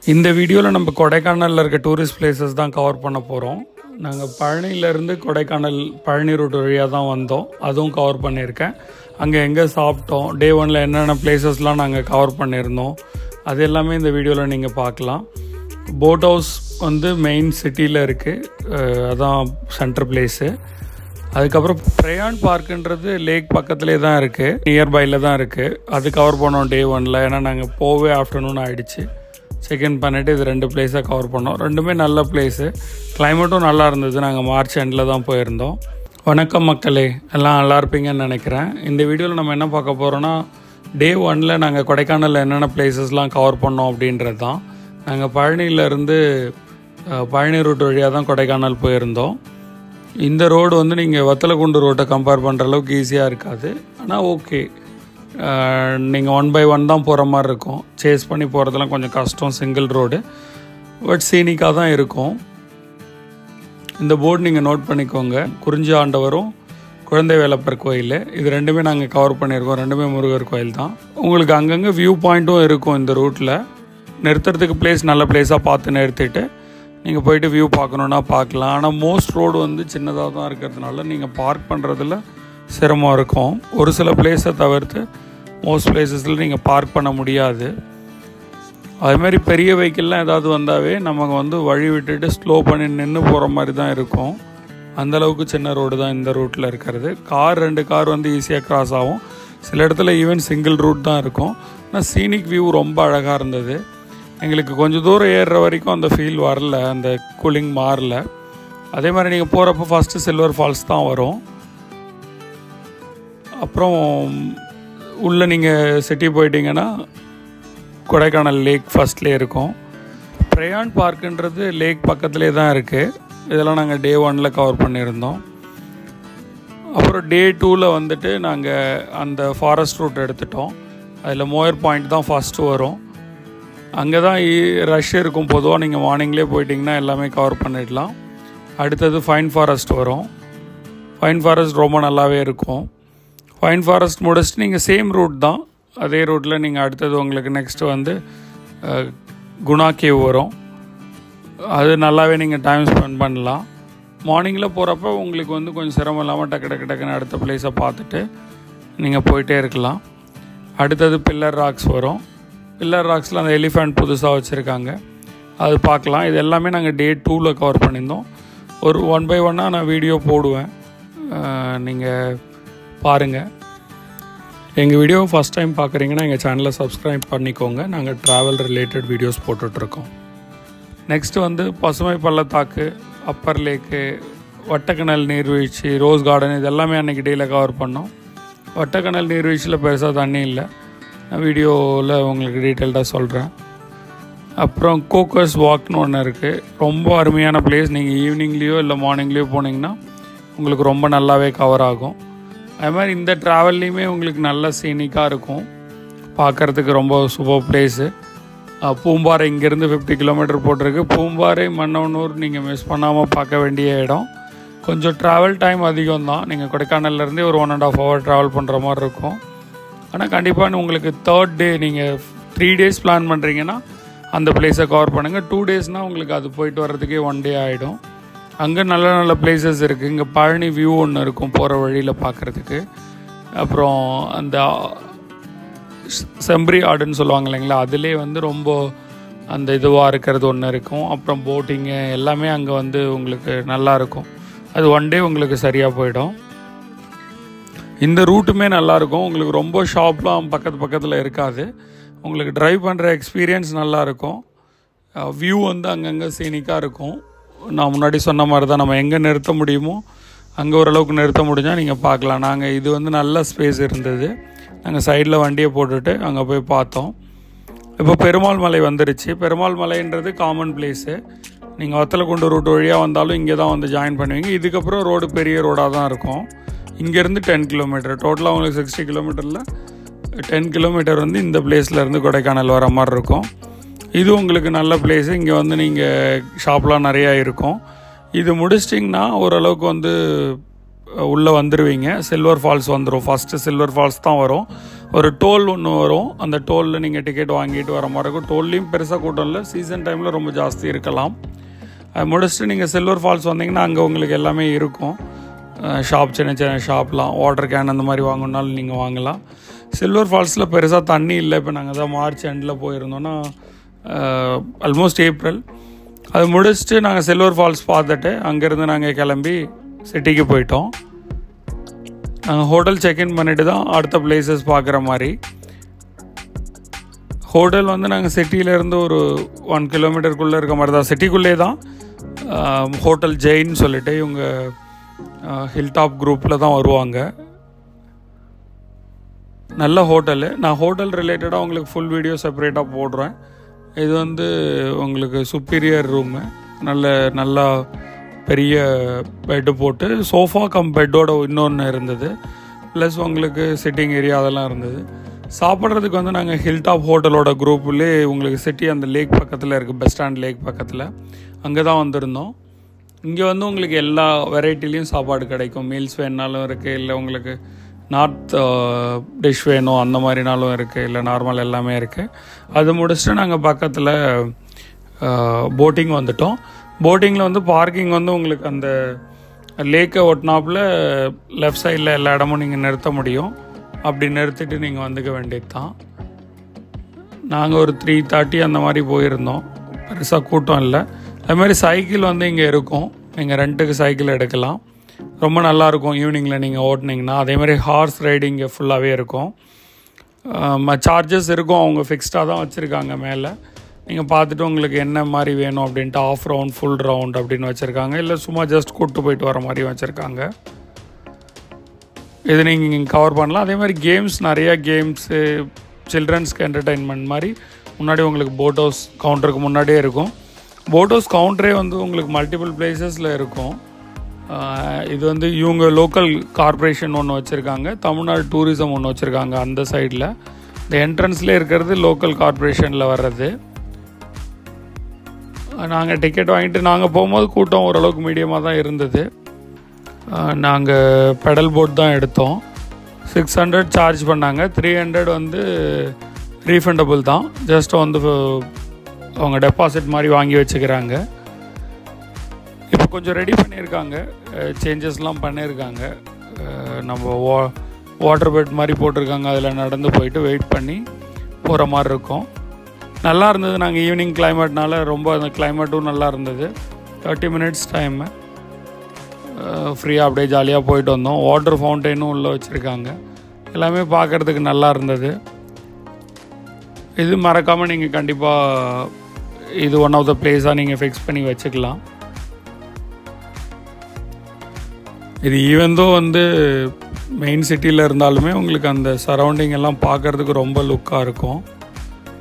இந்த வீடியோவில் நம்ம கொடைக்கானலில் இருக்க டூரிஸ்ட் பிளேசஸ் தான் கவர் பண்ண போகிறோம். நாங்கள் பழனியிலேருந்து கொடைக்கானல் பழனி ரூட் வழியாக தான் வந்தோம். அதுவும் கவர் பண்ணியிருக்கேன். அங்கே எங்கே சாப்பிட்டோம், டே 1ல் என்னென்ன பிளேசஸ்லாம் நாங்கள் கவர் பண்ணியிருந்தோம், அது எல்லாமே இந்த வீடியோவில் நீங்கள் பார்க்கலாம். போட் ஹவுஸ் வந்து மெயின் சிட்டியில் இருக்குது, அதான் சென்டர் பிளேஸு. அதுக்கப்புறம் பிரயான் பார்க்குன்றது லேக் பக்கத்துலேயே தான் இருக்குது, நியர்பையில் தான் இருக்குது. அது கவர் பண்ணோம் டே 1ல். ஏன்னா நாங்கள் போவே ஆஃப்டர்நூன் ஆகிடுச்சு. செகண்ட் பண்ணிவிட்டு இது 2 பிளேஸாக கவர் பண்ணோம். ரெண்டுமே நல்ல பிளேஸு, கிளைமேட்டும் நல்லா இருந்தது. நாங்கள் மார்ச் எண்டில் தான் போயிருந்தோம். வணக்கம் மக்களே, எல்லாம் நல்லா இருப்பீங்கன்னு நினைக்கிறேன். இந்த வீடியோவில் நம்ம என்ன பார்க்க போகிறோன்னா, டே 1ல் நாங்கள் கொடைக்கானலில் என்னென்ன பிளேசஸ்லாம் கவர் பண்ணோம் அப்படின்றது தான். நாங்கள் பழனியிலேருந்து பழனி ரூட் வழியாக தான் கொடைக்கானல் போயிருந்தோம். இந்த ரோடு வந்து நீங்கள் வத்தலக்குண்டு ரோட்டை கம்பேர் பண்ணுற அளவுக்கு ஈஸியாக இருக்காது. ஆனால் ஓகே, நீங்கள் 1 by 1 தான் போகிற மாதிரி இருக்கும். சேஸ் பண்ணி போகிறதுலாம் கொஞ்சம் கஷ்டம், சிங்கிள் ரோடு. பட் சீனிக்காக தான் இருக்கும். இந்த போர்டு நீங்கள் நோட் பண்ணிக்கோங்க. குறிஞ்சி ஆண்டவரும் குழந்தை வேலப்பர் கோயில், இது ரெண்டுமே நாங்கள் கவர் பண்ணியிருக்கோம். ரெண்டுமே முருகர் கோயில் தான். உங்களுக்கு அங்கங்கே வியூ பாயிண்ட்டும் இருக்கும் இந்த ரூட்டில். நிறுத்துறதுக்கு பிளேஸ் நல்ல பிளேஸாக பார்த்து நிறுத்திட்டு நீங்கள் போயிட்டு வியூ பார்க்கணுன்னா பார்க்கலாம். ஆனால் மோஸ்ட் ரோடு வந்து சின்னதாக தான் இருக்கிறதுனால நீங்கள் பார்க் பண்ணுறதுல சிரமம் இருக்கும். ஒரு சில பிளேஸை தவிர்த்து மோஸ்ட் பிளேஸஸில் நீங்கள் பார்க் பண்ண முடியாது. அதுமாதிரி பெரிய வெஹிக்கிள்லாம் ஏதாவது வந்தாவே நமக்கு வந்து வழி விட்டுட்டு ஸ்லோ பண்ணி நின்று போகிற மாதிரி தான் இருக்கும். அந்தளவுக்கு சின்ன ரோடு தான் இந்த ரூட்டில் இருக்கிறது. 2 கார் வந்து ஈஸியாக கிராஸ் ஆகும். சில இடத்துல ஈவன் சிங்கிள் ரூட் தான் இருக்கும். ஆனால் சீனிக் வியூ ரொம்ப அழகாக இருந்தது. எங்களுக்கு கொஞ்சம் தூரம் ஏறுற வரைக்கும் அந்த ஃபீல் வரல, அந்த கூலிங் மாறல. அதே மாதிரி நீங்கள் போகிறப்போ ஃபஸ்ட்டு சில்வர் ஃபால்ஸ் தான் வரும். அப்புறம் உள்ளே நீங்கள் சிட்டி போயிட்டீங்கன்னா கொடைக்கானல் லேக் ஃபஸ்ட்லேயே இருக்கும். பிரயான் பார்க்குன்றது லேக் பக்கத்துலேயே தான் இருக்குது. இதெல்லாம் நாங்கள் டே 1ல் கவர் பண்ணியிருந்தோம். அப்புறம் டே 2ல் வந்துட்டு நாங்கள் அந்த ஃபாரஸ்ட் ரூட் எடுத்துட்டோம். அதில் மோயர் பாயிண்ட் தான் ஃபஸ்ட்டு வரும். அங்கே தான் ரஷ் இருக்கும். பொதுவாக நீங்கள் மார்னிங்லேயே போயிட்டிங்கன்னா எல்லாமே கவர் பண்ணிடலாம். அடுத்தது ஃபைன் ஃபாரஸ்ட் வரும். ஃபைன் ஃபாரஸ்ட் ரொம்ப நல்லாவே இருக்கும். ஃபைன் ஃபாரஸ்ட் முடிச்சுட்டு நீங்கள் சேம் ரூட் தான், அதே ரூட்டில் நீங்கள் அடுத்தது உங்களுக்கு நெக்ஸ்ட்டு வந்து குணா கேவ் வரும். அது நல்லாவே நீங்கள் டைம் ஸ்பெண்ட் பண்ணலாம். மார்னிங்கில் போகிறப்ப உங்களுக்கு வந்து கொஞ்சம் சிரமம் இல்லாமல் டக்குன்னு அடுத்த பிளேஸை பார்த்துட்டு நீங்கள் போயிட்டே இருக்கலாம். அடுத்தது பில்லர் ராக்ஸ் வரும். பில்லர் ராக்ஸில் அந்த எலிஃபண்ட் புதுசாக வச்சுருக்காங்க, அது பார்க்கலாம். இது எல்லாமே நாங்கள் டே 2ல் கவர் பண்ணியிருந்தோம். ஒரு 1 by 1 நான் வீடியோ போடுவேன், நீங்கள் பாருங்கள். எங்கள் வீடியோ ஃபஸ்ட் டைம் பார்க்குறீங்கன்னா எங்கள் சேனலை சப்ஸ்கிரைப் பண்ணிக்கோங்க. நாங்கள் ட்ராவல் ரிலேட்டட் வீடியோஸ் போட்டுட்ருக்கோம். நெக்ஸ்ட்டு வந்து பசுமை பள்ளத்தாக்கு, அப்பர் லேக்கு, வட்டக்கணல் நீர்வீழ்ச்சி, ரோஸ் கார்டன், இது எல்லாமே அன்றைக்கி டேயில் கவர் பண்ணோம். வட்டக்கணல் நீர்வீழ்ச்சியில் பெருசாக தண்ணி இல்லை, நான் வீடியோவில் உங்களுக்கு டீட்டெயில்டாக சொல்கிறேன். அப்புறம் கோக்கஸ் வாக்னு ஒன்று இருக்குது. ரொம்ப அருமையான பிளேஸ். நீங்கள் ஈவினிங்லேயோ இல்லை மார்னிங்லேயோ போனீங்கன்னா உங்களுக்கு ரொம்ப நல்லாவே கவர் ஆகும். அது மாதிரி இந்த ட்ராவல்லையுமே உங்களுக்கு நல்ல சீனிக்காக இருக்கும், பார்க்குறதுக்கு ரொம்ப சூப்பர் பிளேஸு. பூம்பாறை இங்கேருந்து 50 கிலோமீட்டர் போட்டிருக்கு. பூம்பாறை மன்னவனூர் நீங்கள் மிஸ் பண்ணாமல் பார்க்க வேண்டிய இடம். கொஞ்சம் ட்ராவல் டைம் அதிகம் தான். நீங்கள் கொடைக்கானல்லேருந்தே ஒரு 1.5 hour ட்ராவல் பண்ணுற மாதிரி இருக்கும். ஆனால் கண்டிப்பாக உங்களுக்கு 3rd டே நீங்கள் 3 days பிளான் பண்ணுறீங்கன்னா அந்த பிளேஸை கவர் பண்ணுங்கள். 2 daysனால் உங்களுக்கு அது போயிட்டு வர்றதுக்கே 1 day ஆகிடும். அங்கே நல்ல நல்ல பிளேசஸ் இருக்குது. இங்கே பழனி வியூ ஒன்று இருக்கும் போகிற வழியில் பார்க்குறதுக்கு. அப்புறம் அந்த செம்பரி ஆடுன்னு சொல்லுவாங்க இல்லைங்களா, அதிலே வந்து ரொம்ப அந்த இதுவாக இருக்கிறது ஒன்று இருக்கும். அப்புறம் போட்டிங்கு எல்லாமே அங்கே வந்து உங்களுக்கு நல்லாயிருக்கும். அது 1 day உங்களுக்கு சரியாக போயிடும். இந்த ரூட்டுமே நல்லாயிருக்கும். உங்களுக்கு ரொம்ப ஷாப்லாம் பக்கத்தில் இருக்காது. உங்களுக்கு ட்ரைவ் பண்ணுற எக்ஸ்பீரியன்ஸ் நல்லாயிருக்கும். வியூ வந்து அங்கங்கே சீனிக்காக இருக்கும். நான் முன்னாடி சொன்ன மாதிரி தான், நம்ம எங்கே நிறுத்த முடியுமோ அங்கே ஓரளவுக்கு நிறுத்த முடிஞ்சால் நீங்கள் பார்க்கலாம். நாங்கள் இது வந்து நல்ல ஸ்பேஸ் இருந்தது. நாங்கள் சைடில் வண்டியை போட்டுட்டு அங்கே போய் பார்த்தோம். இப்போ பெருமாள் மலை வந்துருச்சு. பெருமாள் மலைன்றது காமன் பிளேஸு. நீங்கள் வத்தலக்குண்டு ரூட் வழியாக வந்தாலும் இங்கே தான் வந்து ஜாயின் பண்ணுவீங்க. இதுக்கப்புறம் ரோடு பெரிய ரோடாக தான் இருக்கும். இங்கேருந்து 10 கிலோமீட்டர், டோட்டலாக உங்களுக்கு 60 கிலோமீட்டரில் 10 கிலோமீட்டர் வந்து இந்த பிளேஸ்லேருந்து கொடைக்கானல் வர மாதிரி இருக்கும். இது உங்களுக்கு நல்ல பிளேஸு. இங்கே வந்து நீங்கள் ஷாப்லாம் நிறையா இருக்கும். இது முடிச்சிட்டிங்கன்னா ஓரளவுக்கு வந்து உள்ளே வந்துடுவீங்க. சில்வர் ஃபால்ஸ் வந்துடும். ஃபஸ்ட்டு சில்வர் ஃபால்ஸ் தான் வரும். ஒரு டோல் ஒன்று வரும். அந்த டோலில் நீங்கள் டிக்கெட் வாங்கிட்டு வர மாதிரி இருக்கும். டோல்லையும் பெருசாக கூட்டம் இல்லை. சீசன் டைமில் ரொம்ப ஜாஸ்தி இருக்கலாம். அது முடிச்சுட்டு நீங்கள் சில்வர் ஃபால்ஸ் வந்தீங்கன்னா அங்கே உங்களுக்கு எல்லாமே இருக்கும். ஷாப், சின்ன சின்ன ஷாப்லாம், வாட்டர் கேன் அந்த மாதிரி வாங்கினாலும் நீங்கள் வாங்கலாம். சில்வர் ஃபால்ஸில் பெருசாக தண்ணி இல்லை. இப்போ நாங்கள் தான் மார்ச் எண்டில் போயிருந்தோன்னா ஆல்மோஸ்ட் ஏப்ரல். அது முடிச்சுட்டு நாங்கள் சில்வர் ஃபால்ஸ் பார்த்துட்டு அங்கேருந்து நாங்கள் கிளம்பி சிட்டிக்கு போயிட்டோம். நாங்கள் ஹோட்டல் செக்இன் பண்ணிவிட்டு தான் அடுத்த பிளேசஸ் பார்க்குற மாதிரி. ஹோட்டல் வந்து நாங்கள் சிட்டியிலேருந்து ஒரு 1 கிலோமீட்டருக்குள்ளே இருக்க மாதிரி தான், சிட்டிக்குள்ளே தான். ஹோட்டல் ஜெயின்னு சொல்லிட்டு இவங்க ஹில் டாப் குரூப்பில் தான் வருவாங்க. நல்ல ஹோட்டலு. நான் ஹோட்டல் ரிலேட்டடாக உங்களுக்கு ஃபுல் வீடியோ செப்பரேட்டாக போடுறேன். இது வந்து உங்களுக்கு சுப்பீரியர் ரூமு. நல்லா பெரிய பெட்டு போட்டு சோஃபா கம் பெட்டோட இன்னொன்று இருந்தது. ப்ளஸ் உங்களுக்கு சிட்டிங் ஏரியா அதெல்லாம் இருந்தது. சாப்பிட்றதுக்கு வந்து நாங்கள் ஹில் டாப் ஹோட்டலோட குரூப்லேயே உங்களுக்கு சிட்டி அந்த லேக் பக்கத்தில் இருக்குது, பஸ் ஸ்டாண்ட் லேக் பக்கத்தில், அங்கே தான் வந்திருந்தோம். இங்கே வந்து உங்களுக்கு எல்லா வெரைட்டிலையும் சாப்பாடு கிடைக்கும். மீல்ஸ் வேணுனாலும் இருக்குது, இல்லை உங்களுக்கு நார்த் டிஷ் வேணும் அந்த மாதிரினாலும் இருக்குது, இல்லை நார்மல் எல்லாமே இருக்குது. அது முடிச்சுட்டு நாங்கள் பக்கத்தில் போட்டிங் வந்துட்டோம். போட்டிங்கில் வந்து பார்க்கிங் வந்து உங்களுக்கு அந்த லேக்கை ஒட்டினாப்பில் லெஃப்ட் சைடில் எல்லா இடமும் நீங்கள் நிறுத்த முடியும். அப்படி நிறுத்திட்டு நீங்கள் வந்துக்க வேண்டியது தான். நாங்கள் ஒரு 3:30 அந்த மாதிரி போயிருந்தோம். பெருசாக கூட்டம் இல்லை. அதுமாதிரி சைக்கிள் வந்து இங்கே இருக்கும். நீங்கள் ரெண்ட்டுக்கு சைக்கிள் எடுக்கலாம். ரொம்ப நல்லாயிருக்கும் ஈவினிங்கில் நீங்கள் ஓட்டினீங்கன்னா. அதேமாதிரி ஹார்ஸ் ரைடிங் இங்கே ஃபுல்லாகவே இருக்கும். சார்ஜஸ் இருக்கும், அவங்க ஃபிக்ஸ்டாக தான் வச்சுருக்காங்க மேலே. நீங்கள் பார்த்துட்டு உங்களுக்கு என்ன மாதிரி வேணும் அப்படின்ட்டு ஆஃப் ரவுண்ட், ஃபுல் ரவுண்ட் அப்படின்னு வச்சுருக்காங்க. இல்லை சும்மா ஜஸ்ட் கூப்பிட்டு போயிட்டு வர மாதிரி வச்சுருக்காங்க. இது நீங்கள் இங்கே கவர் பண்ணலாம். அதே மாதிரி கேம்ஸ், நிறையா கேம்ஸு, சில்ட்ரன்ஸ்க்கு என்டர்டெயின்மெண்ட் மாதிரி முன்னாடி உங்களுக்கு போட் ஹவுஸ் கவுண்டருக்கு முன்னாடியே இருக்கும். போட் ஹவுஸ் கவுண்டரே வந்து உங்களுக்கு மல்டிபிள் பிளேசஸில் இருக்கும். இது வந்து இவங்க லோக்கல் கார்ப்பரேஷன் ஒன்று வச்சுருக்காங்க, தமிழ்நாடு டூரிசம் ஒன்று வச்சுருக்காங்க அந்த சைடில். இந்த என்ட்ரன்ஸ்லேயே இருக்கிறது லோக்கல் கார்ப்பரேஷனில் வர்றது. நாங்கள் டிக்கெட் வாங்கிட்டு நாங்கள் போகும்போது கூட்டம் ஓரளவுக்கு மீடியமாக தான் இருந்தது. நாங்கள் பெடல் போட் தான் எடுத்தோம். 600 சார்ஜ் பண்ணாங்க. 300 வந்து ரீஃபண்டபுள் தான். ஜஸ்ட் வந்து அவங்க டெபாசிட் மாதிரி வாங்கி வச்சுக்கிறாங்க. இப்போ கொஞ்சம் ரெடி பண்ணியிருக்காங்க, சேஞ்சஸ்லாம் பண்ணியிருக்காங்க. நம்ம வாட்டர் பெட் மாதிரி போட்டிருக்காங்க. அதில் நடந்து போயிட்டு வெயிட் பண்ணி போகிற மாதிரி இருக்கும். நல்லா இருந்தது. நாங்கள் ஈவினிங் கிளைமேட்னால ரொம்ப அந்த கிளைமேட்டும் நல்லா இருந்தது. 30 மினிட்ஸ் டைமு ஃப்ரீயாக அப்படியே ஜாலியாக போயிட்டு வந்தோம். வாட்டர் ஃபவுண்டெயினும் உள்ளே வச்சுருக்காங்க. எல்லாமே பார்க்குறதுக்கு நல்லா இருந்தது. இது மறக்காமல் நீங்கள் கண்டிப்பாக இது ஒன் ஆஃப் த பிளேஸாக நீங்கள் ஃபிக்ஸ் பண்ணி வச்சுக்கலாம். இது ஈவெந்தோ வந்து மெயின் சிட்டியில் இருந்தாலுமே உங்களுக்கு அந்த சரௌண்டிங் எல்லாம் பார்க்குறதுக்கு ரொம்ப லுக்காக இருக்கும்.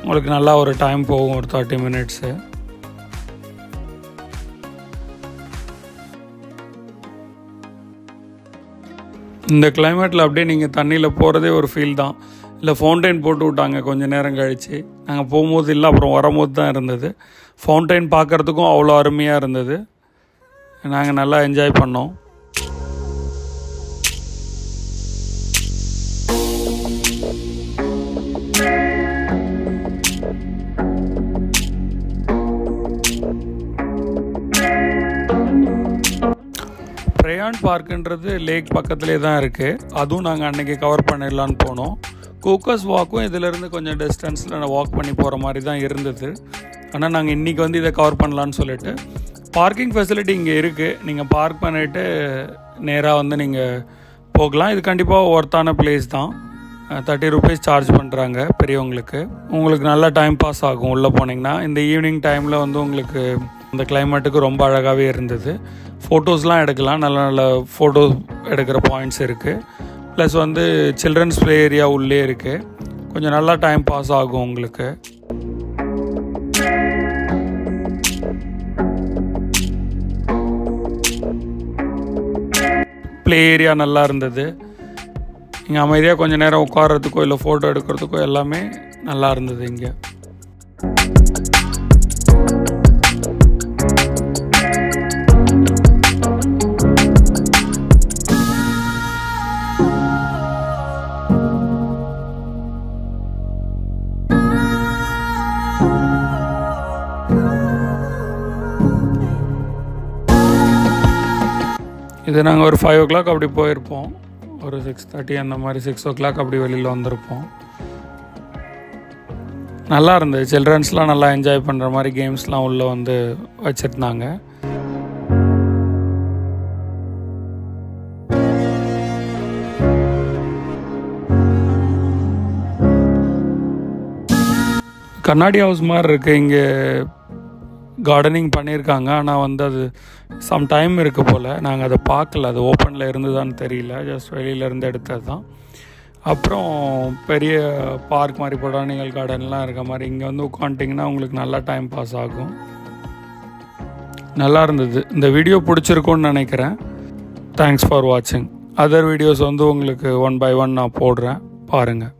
உங்களுக்கு நல்லா ஒரு டைம் போகும், ஒரு 30 மினிட்ஸு. இந்த கிளைமேட்டில் அப்படியே நீங்கள் தண்ணியில் போகிறதே ஒரு ஃபீல் தான். இல்லை ஃபவுண்டைன் போட்டு விட்டாங்க கொஞ்சம் நேரம் கழித்து. நாங்கள் போகும்போது இல்லை, அப்புறம் வரும்போது தான் இருந்தது. ஃபவுண்டைன் பார்க்குறதுக்கும் அவ்வளோ அருமையாக இருந்தது. நாங்கள் நல்லா என்ஜாய் பண்ணோம். பிரயான் பார்க்குன்றது லேக் பக்கத்துலேயே தான் இருக்குது. அதுவும் நாங்கள் அன்றைக்கி கவர் பண்ணிடலான்னு போனோம். கோக்கஸ் வாக்கும் இதிலேருந்து கொஞ்சம் டிஸ்டன்ஸில் நான் வாக் பண்ணி போகிற மாதிரி தான் இருந்தது. ஆனால் நாங்கள் இன்றைக்கி வந்து இதை கவர் பண்ணலான்னு சொல்லிட்டு, பார்க்கிங் ஃபெசிலிட்டி இங்கே இருக்குது. நீங்கள் பார்க் பண்ணிவிட்டு நேராக வந்து நீங்கள் போகலாம். இது கண்டிப்பாக ஒர்த்தான பிளேஸ் தான். 30 ரூபீஸ் சார்ஜ் பண்ணுறாங்க பெரியவங்களுக்கு. உங்களுக்கு நல்லா டைம் பாஸ் ஆகும் உள்ளே போனீங்கன்னா. இந்த ஈவினிங் டைமில் வந்து உங்களுக்கு இந்த கிளைமேட்டுக்கு ரொம்ப அழகாகவே இருந்தது. ஃபோட்டோஸ்லாம் எடுக்கலாம். நல்ல நல்ல ஃபோட்டோ எடுக்கிற பாயிண்ட்ஸ் இருக்குது. ப்ளஸ் வந்து சில்ட்ரன்ஸ் ப்ளே ஏரியா உள்ளே இருக்குது. கொஞ்சம் நல்லா டைம் பாஸ் ஆகும் உங்களுக்கு. ப்ளே ஏரியா நல்லா இருந்தது. இங்கே அமைதியாக கொஞ்சம் நேரம் உட்கார்றதுக்கோ இல்லை ஃபோட்டோ எடுக்கிறதுக்கோ எல்லாமே நல்லா இருந்தது இங்கே. இது நாங்கள் ஒரு 5 o'clock அப்படி போயிருப்போம். ஒரு 6:30 அந்த மாதிரி 6 o'clock அப்படி வெளியில் வந்திருப்போம். நல்லா இருந்தது. சில்ட்ரன்ஸ்லாம் நல்லா என்ஜாய் பண்ணுற மாதிரி கேம்ஸ்லாம் உள்ளே வந்து வச்சுருந்தாங்க. கண்ணாடி ஹவுஸ் மாதிரி இருக்குது. இங்கே கார்டனிங் பண்ணியிருக்காங்க. ஆனால் வந்து அது சம் டைம் இருக்குது போல். நாங்கள் அதை பார்க்கல, அது ஓப்பனில் இருந்துதான்னு தெரியல. ஜஸ்ட் வெளியிலேருந்து எடுத்தது தான். அப்புறம் பெரிய பார்க் மாதிரி பொட்டானிக்கல் கார்டன்லாம் இருக்க மாதிரி இங்கே வந்து உட்காந்துட்டிங்கன்னா உங்களுக்கு நல்லா டைம் பாஸ் ஆகும். நல்லா இருந்தது. இந்த வீடியோ பிடிச்சிருக்குன்னு நினைக்கிறேன். தேங்க்ஸ் ஃபார் வாட்சிங். அதர் வீடியோஸ் வந்து உங்களுக்கு 1 by 1 நான் போடுறேன், பாருங்கள்.